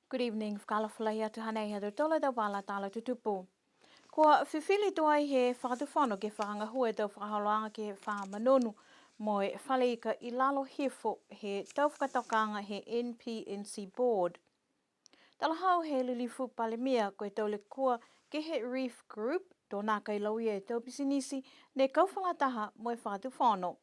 Good evening, whakalawhalai atu hanei hadu tola da wala tala tutupu. Kua whiwhili toai he whakatuwhano ke whakangahua tau whakaholoanga ke whamanonu mo e whaleika I lalo hefo he tau whakatokanga he NPNC board. Talahau he lilifu palemia koe taule kua ke he Reef Group tō nā kai lauia e tau pisinisi ne kauwhalataha mo e whakatuwhano.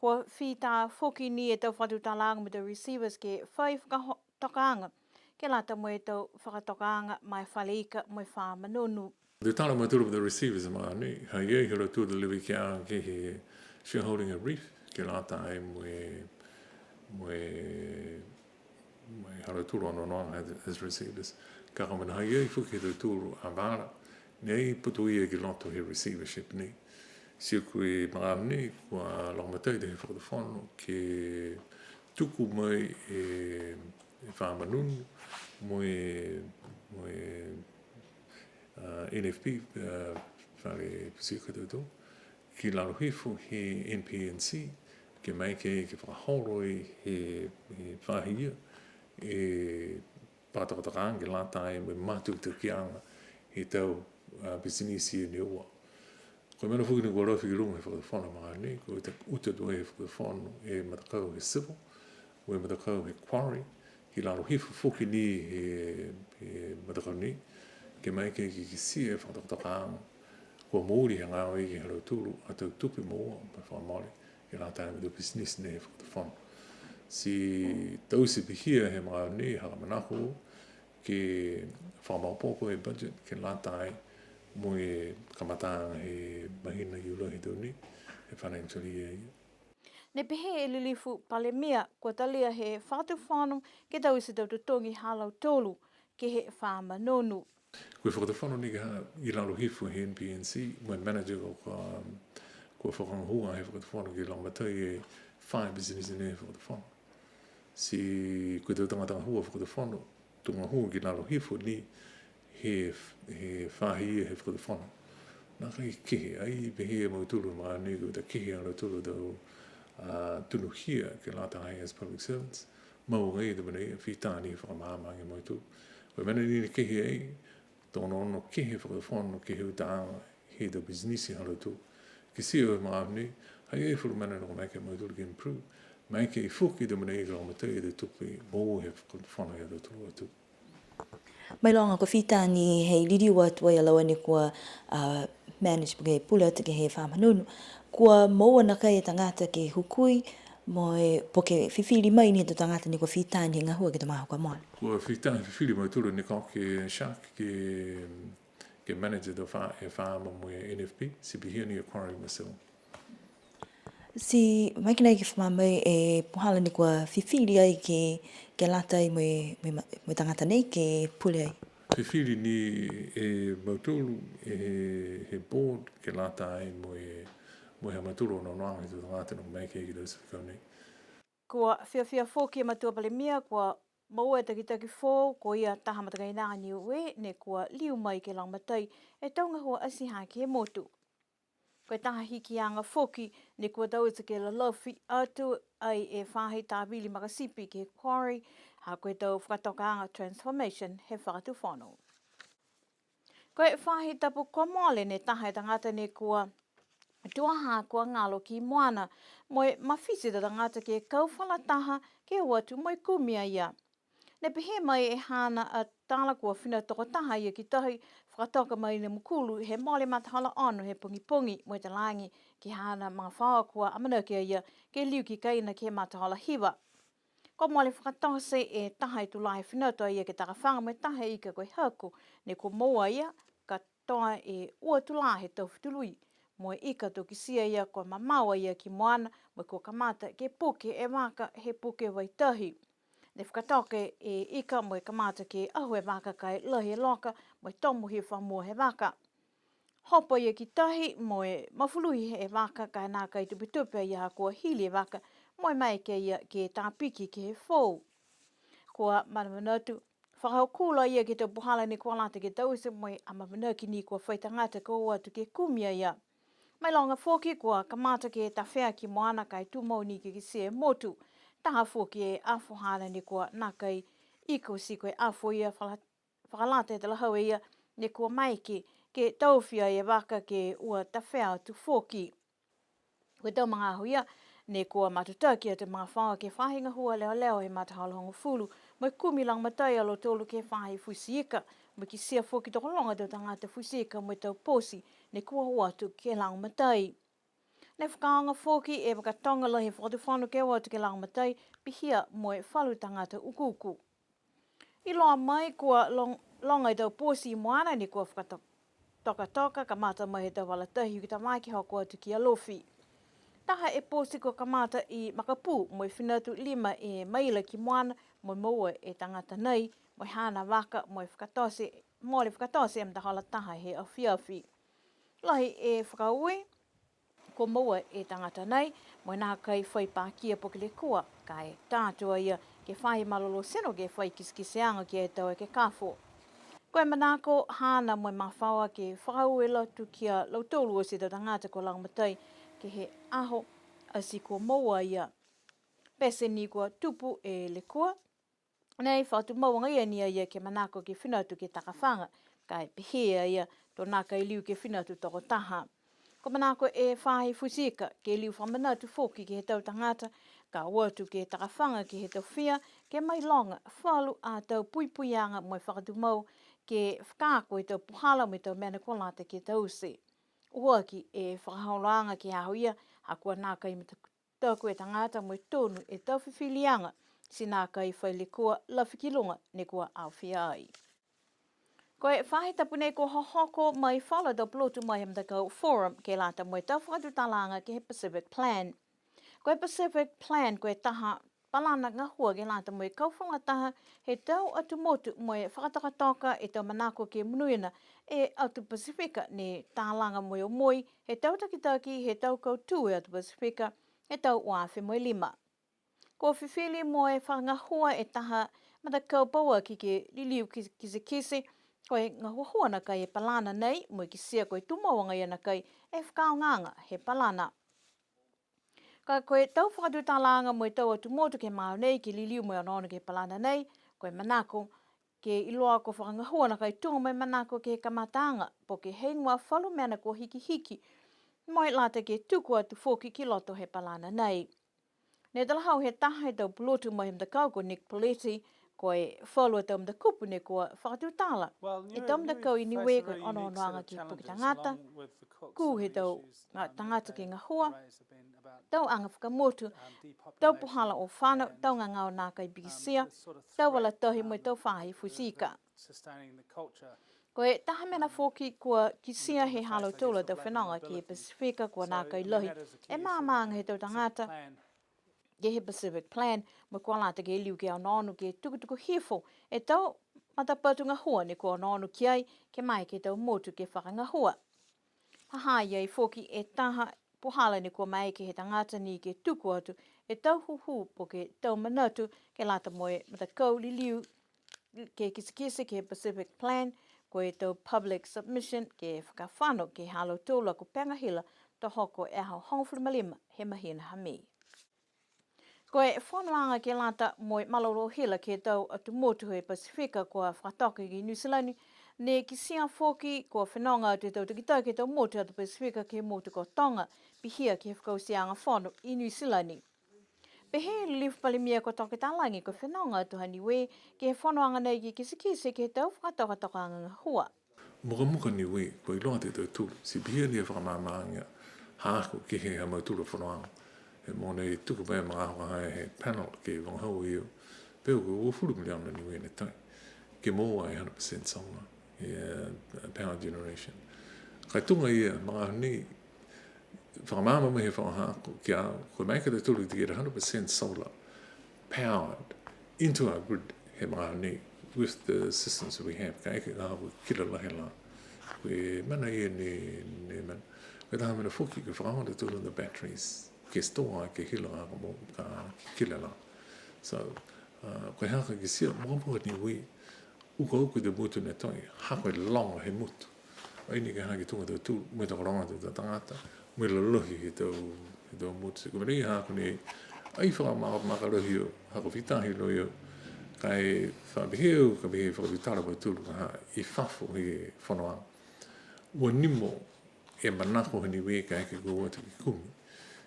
Kua whita whoki ni e tau whakatutalanga me tau receivers ke whai whakatokanga. Ke lata mo e tau whakatokaanga mai whaleika mo e whamanonu. The tala maturu of the receivers mani, ha ye hiro tu the livi kia ke he shareholding a reef, ke lata ai haro turu ono as receivers. Ka kaman ha ye fuki the turu avara, nei putu ia ke loto he receivership ni. Si kui maamni, kua longmatei de he whakatofono, ke tuku mai e whamanunu, mo e NFP whare pisika tautou, ki laro hifu he NPNC, ke mai ke whakahoroi he whahia, e pātakatakaan ke lātai me mātu te kianga he tau bisinisi e Niuean. Koe mena whuki ni kua rauwhi ki runga he whakatawhana maa ni, koe te utadua he whakatawhana e matakau he civil, o e matakau he quarry, ki laro hifu whuki ni he matakau ni, ke mai ke ki sia whakatakaanga, kua mōri he ngāo i ki harau tūru, a tau tupi mōa, pa whamari, ke rā tāi me tau business ne he whakatawhana. Si tausi pihia he ngāo ni, haka manako, ke whamaupopo e budget, ke rā tāi, mo e kamatanga he mahina i ula he tau ni, he financial year. Ne pehe e lilifu palemia, kua talia he whakatuwhano ke tau isi tau tutongi halau tolu ke he whamanonu. Koe whakatawhano ni I lalo hifu he NPNC, mo manager ko whakangahua he whakatawhano ki laumatai e whae business ne he whakatawhano. Si koe tau tangata hua whakatawhano, tunga hua ki lalo hifu ni he whahi he whakatawhano. Nā kai kehe, ai pehe e mauturu maa ni koe ta kehe ana turu tau tunu hia ke lata hai as public servants. Mau ngai te mana whitāni whakamāmangi mauturu. Koe mana ni kehe ai, tōna ono kehe whakatawhano kehe utaanga he tau biznisi halo tu. Ki sia o maamni, hai e whuru mana noko mai ke mauturu ki improve. Mai ke I whuki te mana I ka matai e te tupi mō he whakatawhano he tau turu atu. Mai longa ko whitāni hei riri watu ai alawa ni kua manage ke pula te ke he whamanunu. Kua maua na kai e tangata ke hukui, mo e poke whiwhiri mai ni e tangata ni kua whitāni he ngahua ke te maha kua moana. Kua whitāni whiwhiri mai turu ni kau ke Shak ke manager do whaama mo e NFP, si bihia ni a quarry myself. Si mai ki nei ke whamamai e pohala ni kua whiwhiri ai ke latai mo e tangata nei ke pule ai. Whiwhiri ni e mauturu he board ke latai mo e maturu no noanga he tangata no mai ke tau whikau nei. Kua whiawhia whoki e matua palemia, kua maua e takitaki whō, ko ia taha matakai nā Niue, ne kua liu mai ke langmatai e taunga hua asi haki he motu. Koe taha hiki anga whoki, ne kua tauita ke la lawhi atu ai e whahi tāwili makasipi ke quarry, ha koe tau whakatokaanga transformation he whakatuwhano. Koe whahi tapu kua moale ne taha e tangata ne kua tuaha kua ngalo ki moana, moe mawhisi ta tangata ke kauwhalataha ke watu moe kumia ia. Ne pehe mai e hana a tala kua whina toko taha ia ki tahi whakatoka mai ne mukulu he mole matahala ono he pungi moe te langi ki hana mga whaua kua amanaki ia ke liu ki kaina ke matahala hiwa. Ko mole whakatose e taha I tulai whinato ia ke takawhanga moe taha ika koe haku ne ko moa ia ka toa e ua tulai he tau whitului. Moe ika toki sia ia ko mamaua ia ki moana moe ko kamata ke puke e waka he puke waitahi. Ne whakatoke e ika moe kamata ke ahu e waka kai lahi loka moe tomu he whamua he waka. Hopo ia ki tahi moe mawhului he waka kai nā kai tupitupe ia kua hili e waka moe mai ke ia ke tāpiki ke he whou. Kua manamanatu, whakaukula ia ke te puhala ni kua lata ke tauise moe amamanaki ni kua whaitangata ko atu ke kumia ia. Mai longa whoki kua kamata ke tawhea ki moana kai tumau ni ke se motu. Taha whoki e awhohana ni kua nakai iko si koe afo ia whakalata e te lahau ia ne kua maiki ke tauwhia e waka ke ua tawhea tu fōki. Koe tau mga ahu ia ne kua matutaki te mga whaua ke whahinga hua leo he matahalohongo fulu mai kumi lang matai alo tolu ke whahi fusiika mai ki sia fōki toko longa tau tangata fusiika mai tau posi ne kua hua tu ke lang matai. Ne whakaanga fōki e wakatonga la he whakatuwhanu ke ua tu ke lang matai pihia moe whalu tangata ukuku. I loa mai kua longa i tau posi moana ni kua whakatoka ka mata mai he tau walatahi ki ta mai ki hoko atu ki alofi. Taha e posi ko ka mata i makapu moe whinatu 5 e maila ki moana moe maua e tangata nei moe hana waka moe whakatose am tahala taha he awhiawhi. Lahi e whakaue ko maua e tangata nei moe nā kai whai pākia poki le kua kai tātua ia ke whai malolo seno ke whai kiskiseanga ki e tau e ke kāwho. Koe manako hana moe mawhaua ke whakaue lotu kia lautolu o se tau tangata ko langmatai ke he aho a si ko maua ia. Pese ni kua tupu e le kua. Nei whatu maua ia ni ia ke manako ke whinatu ke takawhanga kai pehea ia to naka i liu ke whinatu toko taha. Ko manako e whahi fusika ke liu whamanatu fōki ke he tau tangata ka watu ke takawhanga ke he tau whia ke mai longa whalu a tau puipuianga moe whakatu mau ke whakaako e tau puhala me tau mena kolata ke tau se. Uhoaki e whakahauranga ke ahu ia hakua naka i tau koe tangata moe tonu e tau whiwhilianga si naka i whaile kua lawhikilunga ne kua awhia ai. Koe whahe tapune ko hohoko mai whala tau plotu mai hamtakau forum ke lata moe tau whakatu talanga ke he Pacific Plan. Koe Pacific Plan koe taha palana ngahua ke lata moe kauwhanga taha he tau atu motu moe whakatakatoka e tau manako ke munuina e atu Pasifika ne tālanga moe o moi he tau takitaki he tau kautue atu Pasifika he tau uawhi moe 5. Ko whiwhili moe whangahua e taha matakau paua ki ke liliu kise koe ngahua na kai e palana nei moe ki sia koe tumawanga ia na kai e whakaonganga he palana. Ka koe tau whakatu tālanga moe tau atu motu ke mao nei ki liliu moe anono ke palana nei koe manako ke iloa ko whakangahua na kai tunga mai manako ke kamatanga po ke heingoa whalu mena ko hiki moe lata ke tuku atu fōki ki loto he palana nei. Ne talahau he taha he tau pulotu mai mtakau ko Nick Politi koe whalua tau mtakupu ne kua whakatu tāla. E tau mtakau I niwe koe ono noanga ki puki tangata, ku he tau tangata ki ngahua, tau anga whakamotu, tau puhala o whana, tau ngangau nā kai bigisia, tau wala tohi moe tau whahi fusika. Koe taha mena whoki kua kisia he halo tūla tau whenanga ki he Pasifika kua nā kai lohi, e māmaanga he tau tangata, ke he Pacific Plan, mo kua lata ke liu ke anono ke tukutuku hifo, e tau matapatu ngahua ne kua anono ki ai, ke mai ke tau motu ke whakangahua. Haha iai whoki e taha puhala ne kua mai ke he tangata ni ke tuku atu, e tau huhu po ke tau manatu ke lata moe matakau li liu ke kisikisi ke Pacific Plan, ko e tau public submission ke whakawhano ke halo tūla ko pengahila to hoko e hao hongfuru malima he mahina hami. Ko e whanwanga ke lata moe maloro hila ke tau atu motu he Pasifika kua whakatoka ki New Zealand ne ki sia whoki kua whenonga atu tau takitau ke tau motu atu Pasifika ke motu ko Tonga pihia ke whakau sianga whono I New Zealand. Pehe liv palimia ko toke talangi ko whenonga atu haniwe ke whanwanga nei ki kisikisi ke tau whakatoka anga hua. Muka niwe ko I loa te tau tūru, si pihia ni e whakamāmaanga hāko ke he hamau tūru whanwanga. E mōne I tuku pai mga hoa hai he panel ke wangahau iu. Peo ko uafuru miliona Niuean 9th. Ke mō ai 100% songa. Power generation. Kai tunga ia mga ni whakamāma me he whakahako ki a koe mai ka te tūru to get 100% solar powered into our grid he mga ni with the systems that we have. Ka eke ngā hui kila lahe la. Koe mana ia ne man. Koe taha mena whuki ke whakahau te tūru the batteries. Ke stoa ke hila ngā mo ka kila la. So, koe haka ki sia, mōpua ni ui, uka te mutu ne toi, hako e longa he mutu. Aini ke hana ki tunga tau tū, mui tako ronga tau tangata, mui lalohi he tau mutu. Ko meri hako ni, ai whaka maka lohi o, hako whitahi lohi o, kai whabiheu, ka bihe whakatutara pa tulu ha I whafo he whanoanga. Ua nimo e manako hani we ka eke kua atu ki kumi.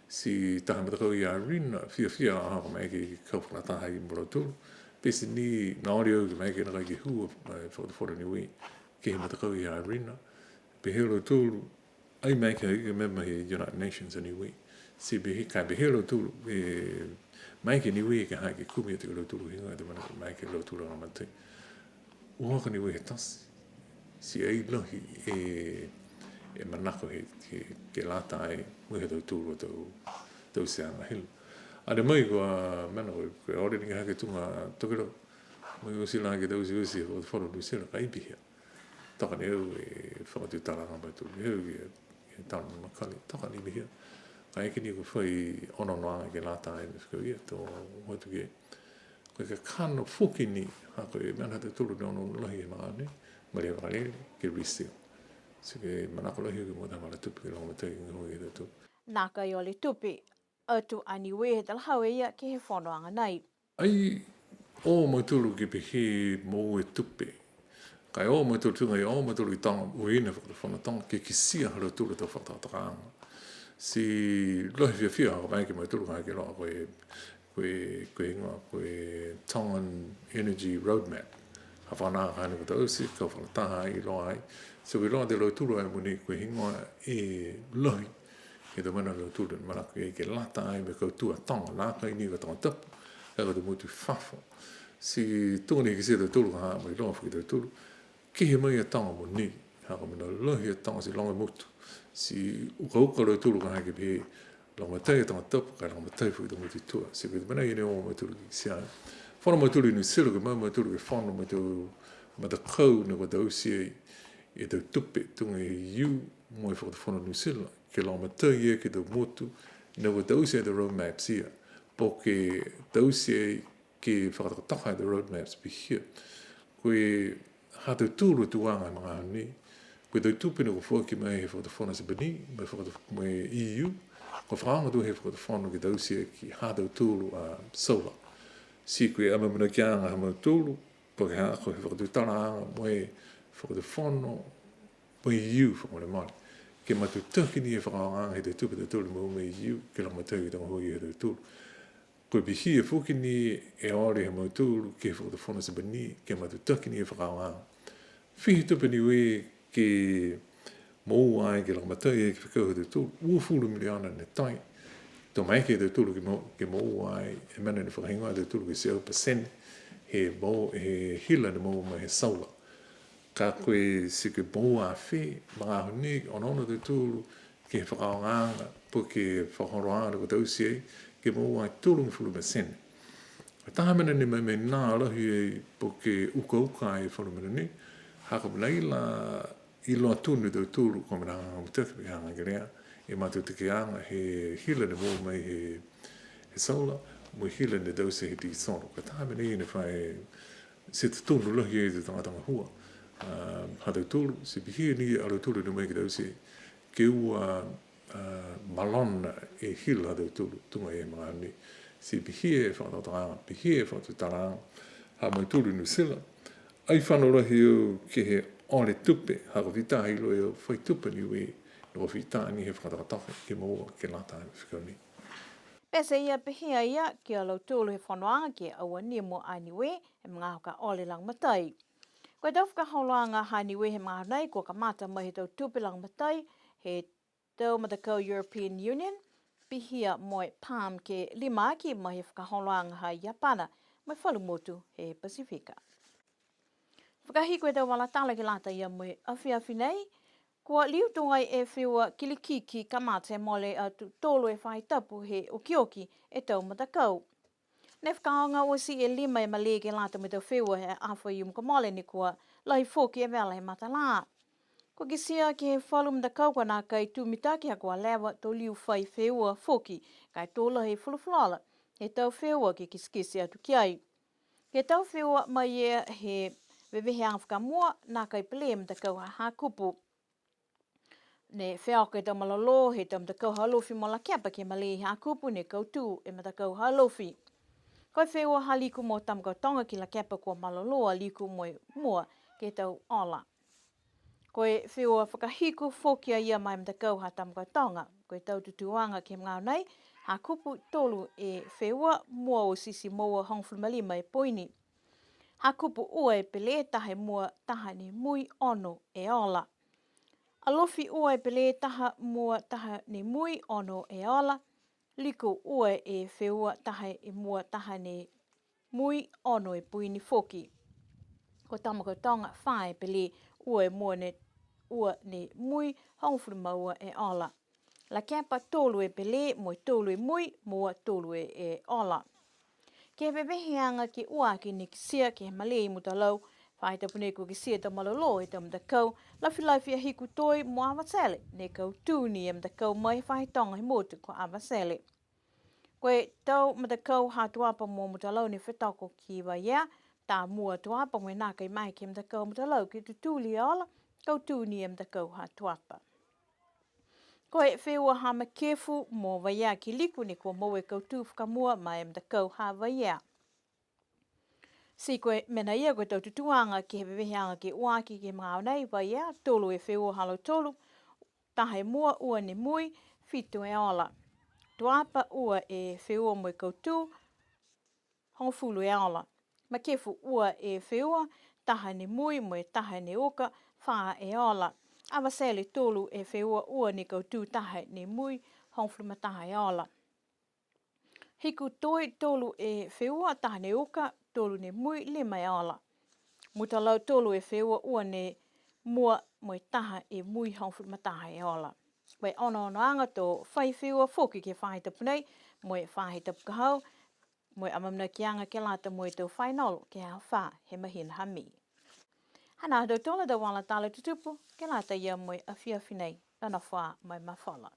Si taha matakau I a rina, fia a haka mai ke kaupuna taha I mura tulu. Pesi ni naori au ki mai ke naka ki hua whakatufora ni we ke he matakau I a rina. Behelo tulu, ai mai ke member he United Nations anyway. Si kai behelo tulu, mai ke niwe ke hai ke kumi te lo tulu hinga te mana mai ke lo tulu na mate. Ua ka niwe he tasi. Si ai lohi e manako ke lata ai muhe tau tulu tau se anga hilu. Ade mai kua mana koe ore ni hake tunga tokero. Mai ko sila ke tau si o whoro ni sila ka ipihia. Taka ni au whakatutara ngā pai tulu. Heu ke tala makali. Taka ni ipihia. Ka eke ni ko whai ono noanga ke lata ai me whikau ia tō hotu ke. Koe ka kano fuki ni hako e mana te tulu ni ono lahi e maa ne. Maria Varele ke risio. So ke manako lahi ke mōta mara tupi ke longa tei ngi hui e tatu. Nā kai o le tupi, atu a Niue he talahau ia ke he whonoanga nei. Ai o mautulu ki pehe mō e tupi. Kai o mautulu tunga I o mautulu I tanga uina whakatawhanatanga ke kisia hara tulu tau whakatawhatakaanga. Si lohi whiawhia haka mai ke mautulu kai ke loa koe Tongan Energy Roadmap. Ha whanaa kai nuku tau si kau whakataha I loa ai. So ke loa te lo tulu ai muni koe hingoa e lohi. Ke te mana lo tulu mana koe ke lata ai me kau tua tonga. Nā kai ni ka tonga tapu. Ka te mutu whafo. Si tunga ni ki se te tulu ha mai loa whaki te tulu. Ke he mai a tonga mo ni. Haka mina lohi a tonga si longa mutu. Si uka lo tulu ka hake pe longa tei tonga tapu ka longa tei whaki te mutu tua. Si ke te mana i ne o mai tulu ki si ai. Whana mai tulu ni silo ke mai tulu ke whana mai tulu mata kau ne kua tau si e tau tupe tunga e iu moi whakatawhana New Zealand ke longa tei e ke tau motu ne kua tau si e te roadmaps ia po ke tau si e ke whakatawhataka e te roadmaps pi hia koe hatu tūru tuanga I mga honi koe tau tupe ne kua whaki mai he whakatawhana se bani mai whakatawhana mai EU kua whakanga tu he whakatawhana ke tau si e ki hatu tūru a solar si koe amamuna ki anga hama tūru po ke haa koe whakatutara anga mai whakatawhana mai iu whakone mai. Ke matu takini e whakaanga he te tupe te tūru mo mai iu ke lama tau ki tanga hui he te tūru. Koe bihi e whukini e ore he mau tūru ke whakatawhana se bani ke matu takini e whakaanga. Whihi tupe ni we ke mou ai ke lama tau e ke whakau he te tūru. Ua fulu miliana ne tai. Tō mai ke te tūru ke mou ai e mana ni whakahingoa te tūru ke 0% he hila ni mou mai he saula. Ka koe si ke mou a whi, mga honi, ono te tūru ke whakaonganga, po ke whakahoroanga ko tau si ei, ke mou ai tūru ni 0%. Taha mena ni mai nā alahi e po ke uka e whanumena ni, haka mnei la I loa tūnu tau tūru ko mena hanga mutaka pe hanga gerea, e mātou te ke anga he hila ni mou mai he saula, mo hila ni tau se he ti sono. Ka taha mena I ne whae se te tūnu lahi e te tangatanga hua. Hatau tūru, se bihi ni alo tūru ni mai ki tau se ke ua malona e hila hatau tūru, tunga e mga ni. Se bihi e whakatataranga, bihi e whakatataranga, ha mai tūru ni sila. Ai whanolahi au ke he ore tupe, haka whita hilo e au whai tupe ni we, no whita ni he whakatataka ke maua ke lata e whikau ni. Pese ia pehea ia ki alau tūlu he whanoanga ki aua Niuean a Niue e mga hoka ole lang matai. Koe tau whakaholoanga ha Niue he mga nei kua ka mata mai he tau tupe lang matai he tau matakau European Union pihia moe Palm ke 5 ki mai he whakaholoanga ha Japana mai whalumutu he Pasifika. Whakahi koe tau wala tala ki lata ia moe awhi nei kua liu tungai e whiua kilikiki ka mata mole atu tolo e whaitapu he okioki e tau matakau. Nei whakaonga o si e 5 e male ke lata me tau whiua he awha I umka mole ni kua lahi fōki e wela he matala. Ko ki sia ki he whalu matakau kwa nā kai tūmitaki ha kua lewa tau liu whai whiua fōki kai tōla he fulufulala he tau whiua ki kiskisi atu ki ai. He tau whiua mai e he wewehe anga whakamua nā kai pele matakau ha kupu. Ne wheako e tau malolo he tau matakau halofi mo la kiapa ke male ha kupu ne kautū e matakau halofi. Koe whewa ha liku mo tamakatonga ki la kepa kua maloloa liku mo mua ke tau ola. Koe whewa whakahiku whokia ia mai mtakau ha tamakatonga. Koe tau tutuanga ke ngau nei, ha kupu tolu e whewa mua o sisi moa hongflumalima e poini. Ha kupu ua e pele tahe mua taha ni mui ono e ola. Alofi ua e pele taha mua taha ni mui ono e ola. Liku ua e wheua taha e mua taha ni mui ono e puini foki. Ko tamakatonga whae pele ua e mua ne ua ni mui hongflumaua e ola. La kepa tolu e pele mo tolu e mui mua tolu e ola. Ke bebeheanga ke ua ki ni kisia ke malei mutalau, whae tapune ko kisia ta malolo e ta mtakau, lafi a hiku toi mo awasele, ne kau tūni e mtakau mai whae tonga hi motu ko awasele. Koe tau mtakau ha tuapa mo mutalau ni whetako ki waia, ta mua tuapa mo nā kai mai ke mtakau mutalau ki tutuli ola, kau tūni e mtakau ha tuapa. Koe whewa ha makefu mo waia ki liku ni kua moe kau tū whakamua mai mtakau ha waia. Si koe mena ia koe tau tutuanga ki he beweheanga ki uaki ki mga nei waia, tolu e whewa halo tolu, tahe mua ua ni mui, fitu e ola. Tuapa ua e whewa mo kau tū, hongfulu e ola. Makefu ua e whewa, taha ni mui mo taha ni oka, wha e ola. Awasele tolu e whewa ua ni kau tū taha ni mui, hongfulu mataha e ola. Hiku toi tolu e whewa taha ni oka, tolu ni mui lima e ola. Mutalau tolu e whewa ua ni mua mo taha e mui hongfulu mataha e ola. Wai ono anga tō whai whewa whoki ke whahe tapunei, mo e whahe tapukahau, mo e amamna ki anga ke lata mo e tō whainolo ke hao wha he mahina hami. Hana tō tola da wala tala tutupu, ke lata ia mo e awhiawhi nei, ana wha mai mawhala.